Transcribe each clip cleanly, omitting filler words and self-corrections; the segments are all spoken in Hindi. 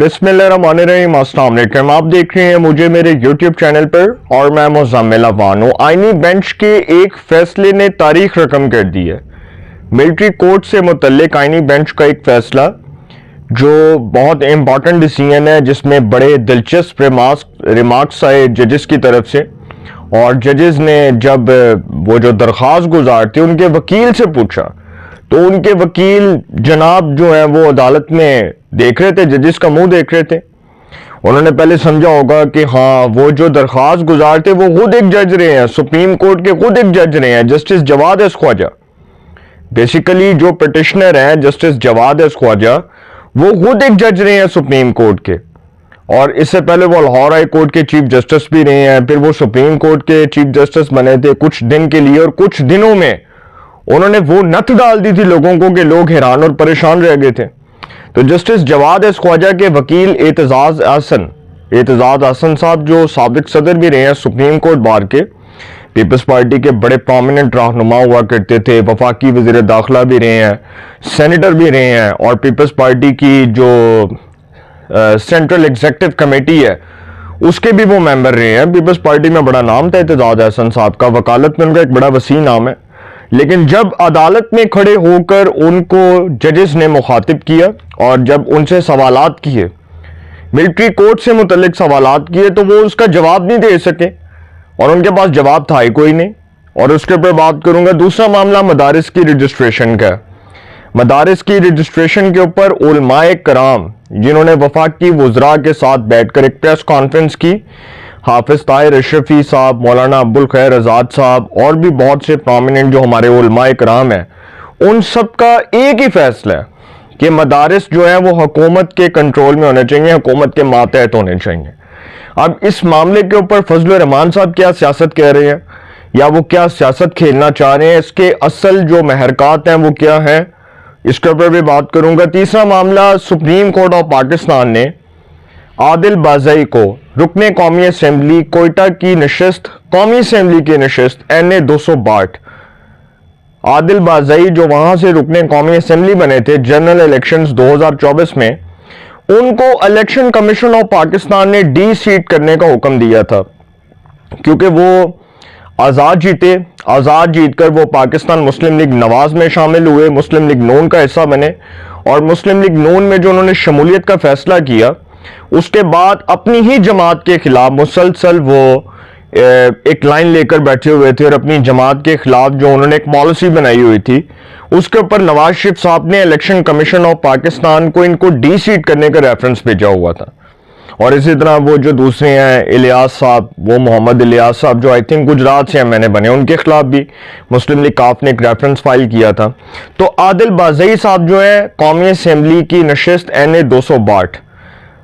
बिस्मिल्लाहिर्रहमानिर्रहीम, अस्सलाम वालेकुम। आप देख रहे हैं मुझे मेरे यूट्यूब चैनल पर और मैं मुज़म्मिल अवान हूं। आईनी बेंच के एक फैसले ने तारीख रकम कर दी है। मिलिट्री कोर्ट से मुतल्लिक आईनी बेंच का एक फैसला जो बहुत इंपॉर्टेंट डिसीजन है, जिसमें बड़े दिलचस्प रिमार्क्स आए जजेस की तरफ से। और जजेस ने जब वो जो दरख्वास्त गुजार थे उनके वकील से पूछा तो उनके वकील जनाब जो है वो अदालत में देख रहे थे, जजेस का मुंह देख रहे थे। उन्होंने पहले समझा होगा कि हाँ, वो जो दरख्वास्त गुजार थे वो खुद एक जज रहे हैं, सुप्रीम कोर्ट के खुद एक जज रहे हैं, justice Jawad S Khawaja. Basically जो पिटिशनर हैं जस्टिस जवाद एस ख्वाजा, वो खुद एक जज रहे हैं सुप्रीम कोर्ट के। और इससे पहले वो लाहौर हाई कोर्ट के चीफ जस्टिस भी रहे हैं, फिर वो सुप्रीम कोर्ट के चीफ जस्टिस बने थे कुछ दिन के लिए, और कुछ दिनों में उन्होंने वो नत डाल दी थी लोगों को कि लोग हैरान और परेशान रह गए थे। तो जस्टिस जवाद एस ख्वाजा के वकील एतजाज हसन साहब, जो साबिक सदर भी रहे हैं सुप्रीम कोर्ट बार के, पीपल्स पार्टी के बड़े प्रोमिनेंट रहनुमा हुआ करते थे, वफाकी वजीर दाखिला भी रहे हैं, सेनेटर भी रहे हैं, और पीपल्स पार्टी की जो सेंट्रल एग्जीक्यूटिव कमेटी है उसके भी वो मेंबर रहे हैं। पीपल्स पार्टी में बड़ा नाम था एतजाज हसन साहब का, वकालत में उनका एक बड़ा वसी नाम है। लेकिन जब अदालत में खड़े होकर उनको जजेस ने मुखातिब किया और जब उनसे सवालात किए, मिलिट्री कोर्ट से मुतल्लिक सवालात किए, तो वो उसका जवाब नहीं दे सके और उनके पास जवाब था ही कोई नहीं। और उसके ऊपर बात करूंगा। दूसरा मामला मदारिस की रजिस्ट्रेशन का। मदारिस की रजिस्ट्रेशन के ऊपर उलमाए कराम जिन्होंने वफाकी वुज़रा के साथ बैठकर एक प्रेस कॉन्फ्रेंस की, हाफिज ताहिर अशरफी साहब, मौलाना अब्दुल खैर आज़ाद साहब और भी बहुत से प्रोमिनेंट जो हमारे उलमाए कराम हैं, उन सब का एक ही फैसला है कि मदारिस जो है वो हुकूमत के कंट्रोल में होने चाहिए, हुकूमत के मातहत होने चाहिए। अब इस मामले के ऊपर फजलुर रहमान साहब क्या सियासत कह रहे हैं या वो क्या सियासत खेलना चाह रहे हैं, इसके असल जो महरकात हैं वो क्या है, इसके ऊपर भी बात करूंगा। तीसरा मामला, सुप्रीम कोर्ट ऑफ पाकिस्तान ने आदिल बाज़ई को रुकने कौमी असेंबली कोयटा की नशिस्त, कौमी असेंबली की नशिस्त NA 262, आदिल बाज़ई जो वहां से रुकने कौमी असेंबली बने थे जनरल इलेक्शंस 2024 में, उनको इलेक्शन कमीशन ऑफ पाकिस्तान ने डी सीट करने का हुक्म दिया था, क्योंकि वो आज़ाद जीते। आज़ाद जीतकर वो पाकिस्तान मुस्लिम लीग नवाज में शामिल हुए, मुस्लिम लीग नून का हिस्सा बने, और मुस्लिम लीग नून में जो उन्होंने शमूलियत का फैसला किया, उसके बाद अपनी ही जमात के खिलाफ मुसलसल वो एक लाइन लेकर बैठे हुए थे और अपनी जमात के खिलाफ जो उन्होंने एक पॉलिसी बनाई हुई थी, उसके ऊपर नवाज शरीफ साहब ने इलेक्शन कमीशन ऑफ पाकिस्तान को इनको डी सीट करने का रेफरेंस भेजा हुआ था। और इसी तरह वो जो दूसरे हैं इलियास साहब, वो मोहम्मद इलियास साहब जो आई थिंक गुजरात से MNA बने, उनके खिलाफ भी मुस्लिम लीग काफ ने एक रेफरेंस फाइल किया था। तो आदिल बाज़ई साहब जो है कौमी असेंबली की नशिस्त NA 262,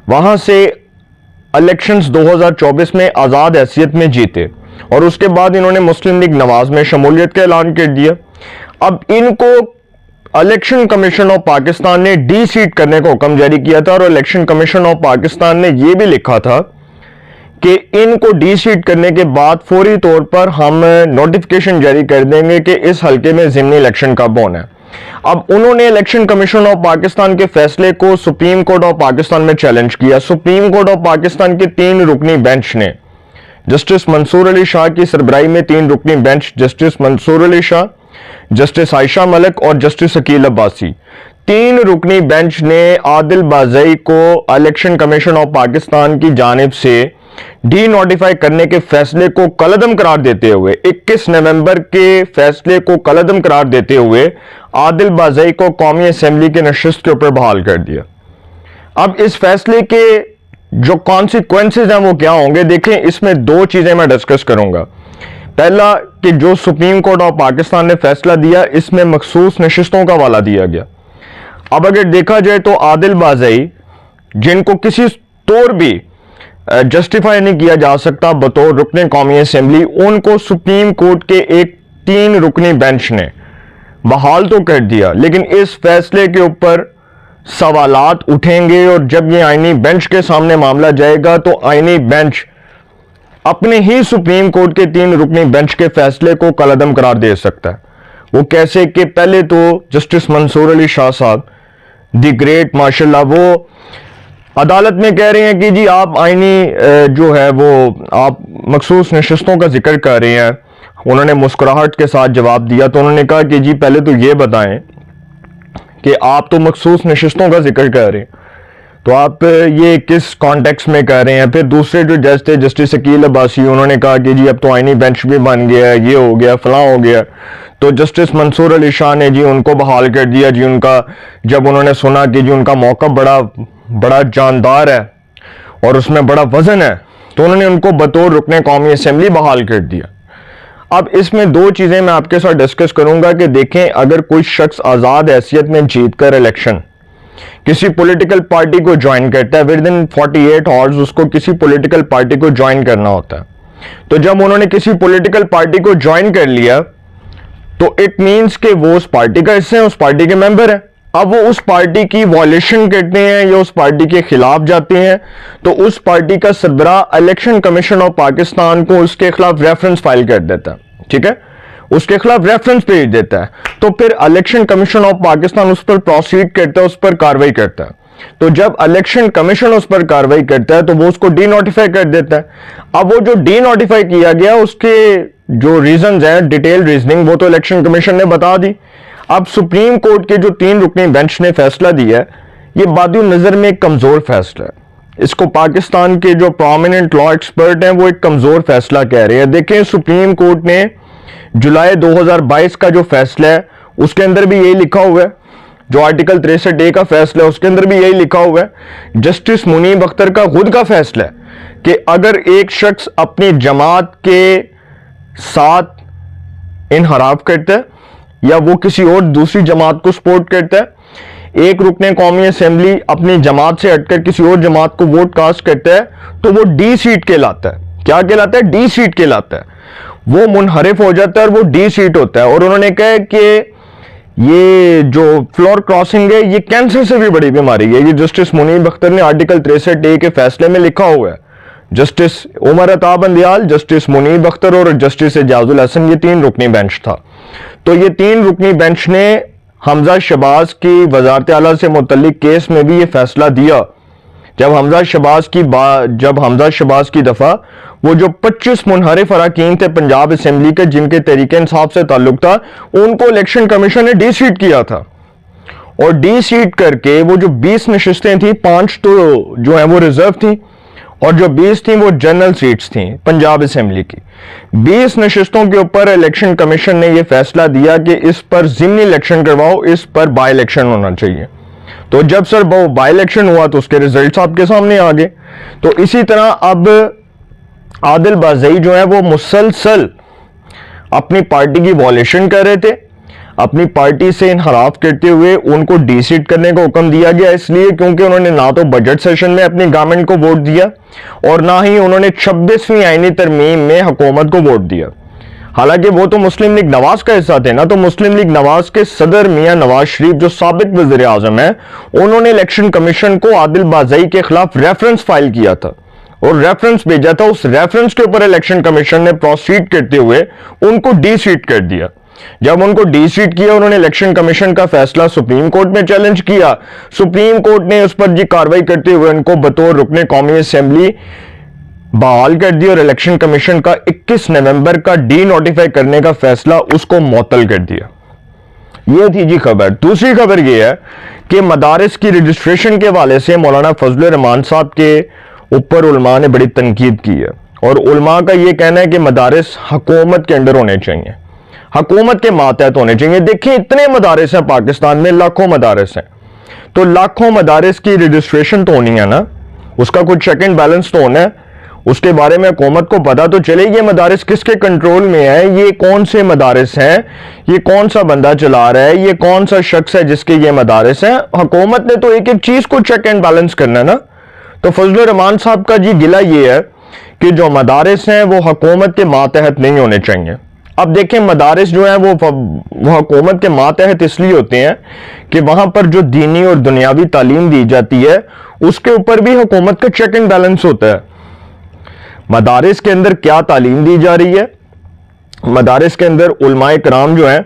वहां से इलेक्शंस 2024 में आज़ाद हैसियत में जीते और उसके बाद इन्होंने मुस्लिम लीग नवाज में शमूलियत का ऐलान कर दिया। अब इनको इलेक्शन कमीशन ऑफ पाकिस्तान ने डी सीट करने का हुक्म जारी किया था और इलेक्शन कमीशन ऑफ पाकिस्तान ने यह भी लिखा था कि इनको डी सीट करने के बाद फौरी तौर पर हम नोटिफिकेशन जारी कर देंगे कि इस हल्के में ज़िमनी इलेक्शन कब होना है। अब उन्होंने इलेक्शन कमीशन ऑफ पाकिस्तान के फैसले को सुप्रीम कोर्ट ऑफ पाकिस्तान में चैलेंज किया। सुप्रीम कोर्ट ऑफ पाकिस्तान के 3 रुकनी बेंच ने, जस्टिस मंसूर अली शाह की सरबराही में 3 रुकनी bench, justice Mansoor Ali Shah, justice Ayesha Malik और जस्टिस अकील अब्बासी, 3 रुकनी बेंच ने आदिल बाज़ई को इलेक्शन कमीशन ऑफ पाकिस्तान की जानिब से डी नोटिफाई करने के फैसले को कलअदम करार देते हुए, 21 नवंबर के फैसले को कलअदम करार देते हुए आदिल बाज़ई को कौमी असेंबली के नशिस्त के ऊपर बहाल कर दिया। अब इस फैसले के जो कॉन्सिक्वेंसेज हैं वो क्या होंगे, देखें। इसमें 2 चीजें मैं डिस्कस करूंगा। पहला कि जो सुप्रीम कोर्ट ऑफ पाकिस्तान ने फैसला दिया, इसमें मखसूस नशिस्तों का वाला दिया गया। अब अगर देखा जाए तो आदिल बाज़ई, जिनको किसी तौर भी जस्टिफाई नहीं किया जा सकता बतौर रुकने कौमी असेंबली, उनको सुप्रीम कोर्ट के एक 3 रुकनी बेंच ने बहाल तो कर दिया, लेकिन इस फैसले के ऊपर सवालात उठेंगे और जब ये आईनी बेंच के सामने मामला जाएगा तो आईनी बेंच अपने ही सुप्रीम कोर्ट के 3 रुकनी बेंच के फैसले को कलअदम करार दे सकता है। वो कैसे कि पहले तो जस्टिस मंसूर अली शाह साहब दी ग्रेट, माशाल्लाह, वो अदालत में कह रहे हैं कि जी आप आईनी जो है वो आप मखसूस नशिस्तों का जिक्र कर रहे हैं। उन्होंने मुस्कुराहट के साथ जवाब दिया। तो उन्होंने कहा कि जी पहले तो ये बताएं कि आप तो मखसूस नशिस्तों का जिक्र कर रहे हैं, तो आप ये किस कॉन्टेक्स्ट में कर रहे हैं। फिर दूसरे जो जज थे जस्टिस अकील अब्बासी, उन्होंने कहा कि जी अब तो आईनी बेंच भी बन गया, ये हो गया, फलां हो गया। तो जस्टिस मंसूर अली शाह ने जी उनको बहाल कर दिया जी। उनका जब उन्होंने सुना कि जी उनका मौका बड़ा जानदार है और उसमें बड़ा वजन है, तो उन्होंने उनको बतौर रुकने कौमी असेंबली बहाल कर दिया। अब इसमें दो चीज़ें मैं आपके साथ डिस्कस करूंगा कि देखें, अगर कोई शख्स आज़ाद हैसियत में जीत कर इलेक्शन किसी पॉलिटिकल पार्टी को ज्वाइन करता है, विद इन 48 आवर्स उसको किसी पॉलिटिकल पार्टी को ज्वाइन करना होता है। तो जब उन्होंने किसी पॉलिटिकल पार्टी को ज्वाइन कर लिया तो इट मीन्स कि वो उस पार्टी का हिस्सा है, उस पार्टी के मेंबर है। अब वो उस पार्टी की वॉयलेशन करते हैं या उस पार्टी के खिलाफ जाते हैं, तो उस पार्टी का सरबरा इलेक्शन कमीशन ऑफ पाकिस्तान को उसके खिलाफ रेफरेंस फाइल कर देता है, ठीक है, उसके खिलाफ रेफरेंस भेज देता है। तो फिर इलेक्शन कमीशन ऑफ पाकिस्तान उस पर प्रोसीड करता है, उस पर कार्रवाई करता है। तो जब इलेक्शन कमीशन उस पर कार्रवाई करता है तो वो उसको डी नोटिफाई कर देता है। अब वो जो डी नोटिफाई किया गया उसके जो रीजंस हैं, डिटेल रीजनिंग, वो तो इलेक्शन कमीशन ने बता दी। अब सुप्रीम कोर्ट के जो 3 रुकनी बेंच ने फैसला दिया है, ये बादी नजर में एक कमजोर फैसला है। इसको पाकिस्तान के जो प्रोमिनेंट लॉ एक्सपर्ट हैं वो एक कमजोर फैसला कह रहे हैं। देखें, सुप्रीम कोर्ट ने जुलाई 2022 का जो फैसला है उसके अंदर भी यही लिखा हुआ है, जो आर्टिकल 63A का फैसला है उसके अंदर भी यही लिखा हुआ है। जस्टिस मुनीब अख्तर का खुद का फैसला है कि अगर एक शख्स अपनी जमात के साथ इनहराफ करता है या वो किसी और दूसरी जमात को सपोर्ट करता है, एक रुकने कौमी असेंबली अपनी जमात से हटकर किसी और जमात को वोट कास्ट करता है, तो वो डी सीट कहलाता है। क्या कहलाता है? डी सीट कहलाता है। वो मुनहरिफ हो जाता है और वो डी सीट होता है। और उन्होंने कहा कि ये जो फ्लोर क्रॉसिंग है ये कैंसर से भी बड़ी बीमारी है। ये जस्टिस मुनीब अख्तर ने आर्टिकल 63A के फैसले में लिखा हुआ है। जस्टिस उमर अता बंदियाल, जस्टिस मुनीब अख्तर और जस्टिस एजाजुल हसन, ये 3 रुकनी बेंच था। तो ये 3 रुकनी बेंच ने हमजा शहबाज की वजारत आला से मुतल्लिक केस में भी ये फैसला दिया। जब हमजा शहबाज की दफा वो जो 25 मुनहरिफ अरकान थे पंजाब असेंबली के जिनके तरीके इंसाफ से ताल्लुक था, उनको इलेक्शन कमीशन ने डी सीट किया था। और डी सीट करके वो जो 20 नशिस्तें थी, 5 तो जो है वो रिजर्व थी और जो 20 थी वो जनरल सीट्स थी पंजाब असेंबली की। 20 नशिस्तों के ऊपर इलेक्शन कमीशन ने यह फैसला दिया कि इस पर ज़िमनी इलेक्शन करवाओ, इस पर बाई इलेक्शन होना चाहिए। तो जब सर बाई इलेक्शन हुआ तो उसके रिजल्ट्स आपके सामने आ गए। तो इसी तरह अब आदिल बाज़ई जो है वो मुसलसल अपनी पार्टी की वॉयलेशन कर रहे थे, अपनी पार्टी से इनहराफ करते हुए उनको डी सीट करने का हुक्म दिया गया, इसलिए क्योंकि उन्होंने ना तो बजट सेशन में अपनी गवर्नमेंट को वोट दिया और ना ही उन्होंने 26वीं आईनी तरमीम में हुकूमत को वोट दिया। हालांकि वो तो मुस्लिम लीग नवाज का हिस्सा थे ना, तो मुस्लिम लीग नवाज के सदर मियां नवाज शरीफ जो साबिक वज़ीर आज़म है, उन्होंने इलेक्शन कमीशन को आदिल बाज़ई के खिलाफ रेफरेंस फाइल किया था और रेफरेंस भेजा था। उस रेफरेंस के ऊपर इलेक्शन कमीशन ने प्रोसीड करते हुए उनको डी सीट कर दिया। जब उनको डी सीट किया, उन्होंने इलेक्शन कमीशन का फैसला सुप्रीम कोर्ट में चैलेंज किया। सुप्रीम कोर्ट ने उस पर जी कार्रवाई करते हुए उनको बतौर रुकने कौमी असेंबली बहाल कर दी और इलेक्शन कमीशन का 21 नवंबर का डी नोटिफाई करने का फैसला उसको मुअत्तल कर दिया। यह थी जी खबर। दूसरी खबर यह है कि मदारिस की रजिस्ट्रेशन के हवाले से मौलाना फजलुर रहमान साहब के ऊपर उलमा ने बड़ी तनकीद की है और उलमा का यह कहना है कि मदारिस हुकूमत के अंडर होने चाहिए, हुकूमत के मातहत होने चाहिए। देखिए, इतने मदारिस हैं पाकिस्तान में, लाखों मदारिस हैं, तो लाखों मदारिस की रजिस्ट्रेशन तो होनी है ना, उसका कुछ चेक एंड बैलेंस तो होना है, उसके बारे में हुकूमत को पता तो चले ये मदारिस किसके कंट्रोल में है, ये कौन से मदारिस हैं, ये कौन सा बंदा चला रहा है, ये कौन सा शख्स है जिसके ये मदारिस हैं। हुकूमत ने तो एक एक चीज को चेक एंड बैलेंस करना है ना। तो फजलुर रहमान साहब का जी गिला ये है कि जो मदारिस हैं वो हुकूमत के मातहत नहीं होने चाहिए। अब देखें, मदारिस जो है वो हुकूमत के मातहत इसलिए होते हैं कि वहां पर जो दीनी और दुनियावी तालीम दी जाती है उसके ऊपर भी हुकूमत का चेक एंड बैलेंस होता है। मदारिस के अंदर क्या तालीम दी जा रही है, मदारिस के अंदर उलमाए कराम जो है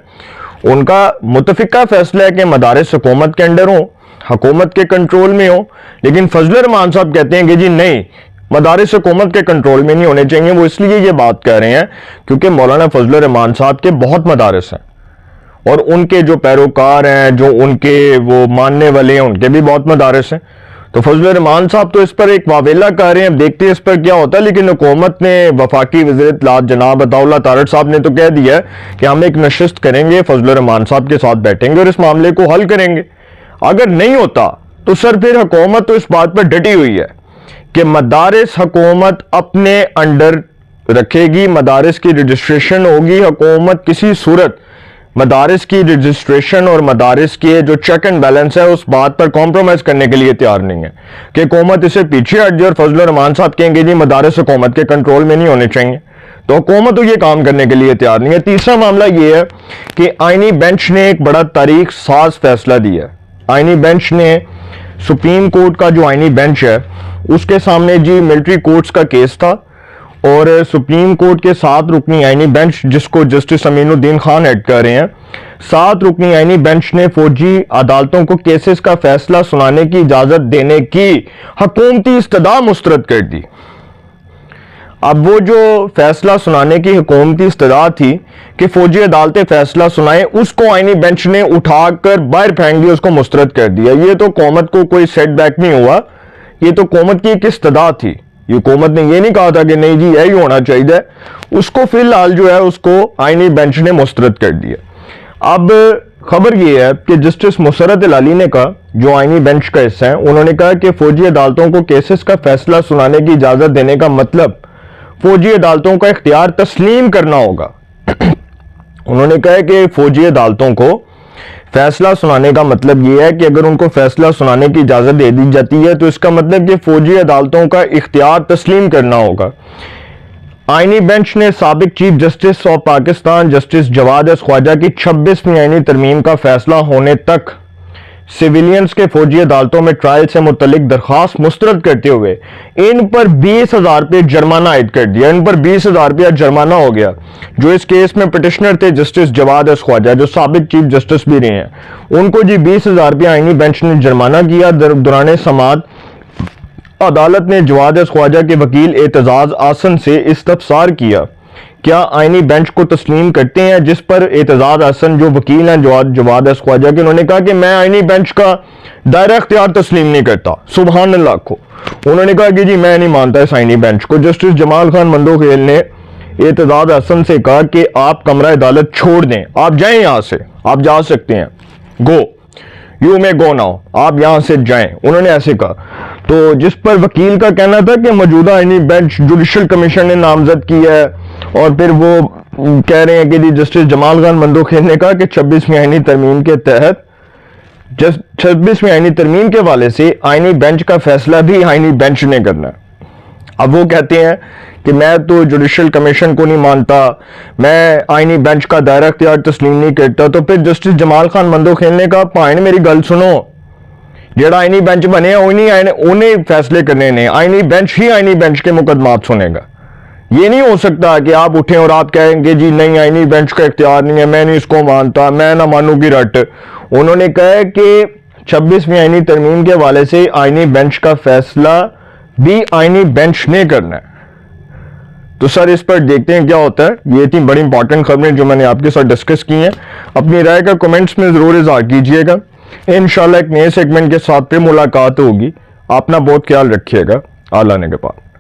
उनका मुतफिका फैसला है कि मदारिस हुकूमत के अंडर हो हुकूमत के कंट्रोल में हो, लेकिन फजल रहमान साहब कहते हैं कि जी नहीं, मदारिस हुकूमत के कंट्रोल में नहीं होने चाहिए। वो इसलिए ये बात कह रहे हैं क्योंकि मौलाना फजल रहमान साहब के बहुत मदारिस हैं और उनके जो पैरोकार हैं, जो उनके वो मानने वाले हैं, उनके भी बहुत मदारिस हैं। तो फजल रहमान साहब तो इस पर एक वावेला कर रहे हैं, देखते हैं इस पर क्या होता है। लेकिन हुकूमत ने, वफाकी वज़ीर इत्तलात जनाब अताउल्लाह तारड़ साहब ने तो कह दिया है कि हम एक नशिस्त करेंगे, फजल रहमान साहब के साथ बैठेंगे और इस मामले को हल करेंगे। अगर नहीं होता तो सर फिर हुकूमत तो इस बात पर डटी हुई है कि मदारिस हुकूमत अपने अंडर रखेगी, मदारिस की रजिस्ट्रेशन होगी। हुकूमत किसी सूरत मदारिस की रजिस्ट्रेशन और मदारिस के जो चेक एंड बैलेंस है उस बात पर कॉम्प्रोमाइज करने के लिए तैयार नहीं है कि हुकूमत इसे पीछे हट जाए और फजल रहमान साहब कहेंगे जी मदारिस हुकूमत के कंट्रोल में नहीं होने चाहिए। तो हुकूमत तो ये काम करने के लिए तैयार नहीं है। तीसरा मामला ये है कि आईनी बेंच ने एक बड़ा तारीख साज फैसला दिया है। आईनी बेंच ने, सुप्रीम कोर्ट का जो आईनी बेंच है उसके सामने जी मिलिट्री कोर्ट्स का केस था और सुप्रीम कोर्ट के 7 रुकनी आईनी बेंच, जिसको जस्टिस अमीनुद्दीन खान हेड कर रहे हैं, 7 रुकनी आईनी बेंच ने फौजी अदालतों को केसेस का फैसला सुनाने की इजाजत देने की हुकूमती इस्तदा मुस्तरद कर दी। अब वो जो फैसला सुनाने की हुकूमती इस्तदा थी कि फौजी अदालतें फैसला सुनाएं, उसको आईनी बेंच ने उठाकर बाहर फेंक दिया, उसको मुस्तरद कर दिया। ये तो हुकूमत को कोई सेटबैक नहीं हुआ, ये तो हुकूमत की एक इस्तदा थी। हुकूमत ने ये नहीं कहा था कि नहीं जी यही होना चाहिए, उसको फिलहाल जो है उसको आईनी बेंच ने मुस्तरद कर दिया। अब खबर ये है कि जस्टिस मुसर्रत अली ने कहा, जो आईनी बेंच का हिस्सा है, उन्होंने कहा कि फौजी अदालतों को केसेस का फैसला सुनाने की इजाजत देने का मतलब फौजी अदालतों का इख्तियार तस्लीम करना होगा। उन्होंने कहा कि फौजी अदालतों को फैसला सुनाने का मतलब यह है कि अगर उनको फैसला सुनाने की इजाजत दे दी जाती है तो इसका मतलब कि फौजी अदालतों का इख्तियार तस्लीम करना होगा। आईनी बेंच ने साबिक chief justice of Pakistan justice Jawad S Khawaja की 26वीं आईनी तरमीम का फैसला होने तक सिविलियंस के फौजी अदालतों में ट्रायल से मुतल्लिक दरखास्त मुस्तरद करते हुए इन पर 20,000 रुपये जुर्माना आयद कर दिया। इन पर 20,000 रुपया जुर्माना हो गया। जो इस केस में पिटिशनर थे जस्टिस जवाद एस ख्वाजा, जो साबिक चीफ जस्टिस भी रहे हैं, उनको जी 20,000 रुपया आईनी बेंच ने जुर्माना किया। दौरान समाअत अदालत ने जवाद एस ख्वाजा के वकील एतजाज आसन से इस्तफसार किया, क्या आईनी बेंच को तस्लीम करते हैं, जिस पर एतजाज हसन जो वकील हैं जवाद एस ख्वाजा के, उन्होंने कहा कि मैं आईनी बेंच का दायरा इख्तियार तस्लीम नहीं करता। सुभान अल्लाह को उन्होंने कहा कि जी मैं नहीं मानता इस आईनी बेंच को। जस्टिस जमाल खान मंदोखेल ने एतजाज हसन से कहा कि आप कमरा अदालत छोड़ दें, आप जाएं यहां से, आप जा सकते हैं, गो यू में गो नाउ, आप यहां से जाएं, उन्होंने ऐसे कहा। तो जिस पर वकील का कहना था कि मौजूदा आईनी बेंच जुडिशल कमीशन ने नामजद किया है और फिर वो कह रहे हैं कि जस्टिस जमाल खान मंदोखेल ने कहा कि 26वीं आईनी तरमीम के तहत 26वीं आईनी तरमीम के हवाले से आईनी बेंच का फैसला भी आईनी बेंच ने करना है। अब वो कहते हैं कि मैं तो जुडिशल कमीशन को नहीं मानता, मैं आईनी बेंच का दायरा इख्तियार तस्लीम नहीं करता। तो फिर जस्टिस जमाल खान मंदोखेल ने कहा भाई मेरी गल सुनो, जेड़ा आईनी बेंच बने उन्हें फैसले करने ने, आईनी बेंच ही आईनी बेंच के मुकदमात सुनेगा। ये नहीं हो सकता कि आप उठें और आप कहेंगे जी नहीं आईनी बेंच का इख्तियार नहीं है, मैं नहीं इसको मानता, मैं ना मानूंगी रट। उन्होंने कहा कि 26वीं आईनी तरमीम के हवाले से आईनी बेंच का फैसला भी आईनी बेंच ने करना है। तो सर इस पर देखते हैं क्या होता है। ये थी बड़ी इंपॉर्टेंट खबरें जो मैंने आपके साथ डिस्कस की हैं। अपनी राय का कमेंट्स में जरूर इज़हार कीजिएगा। इंशाल्लाह एक नए सेगमेंट के साथ फिर मुलाकात होगी। अपना बहुत ख्याल रखिएगा। आला ने के पास।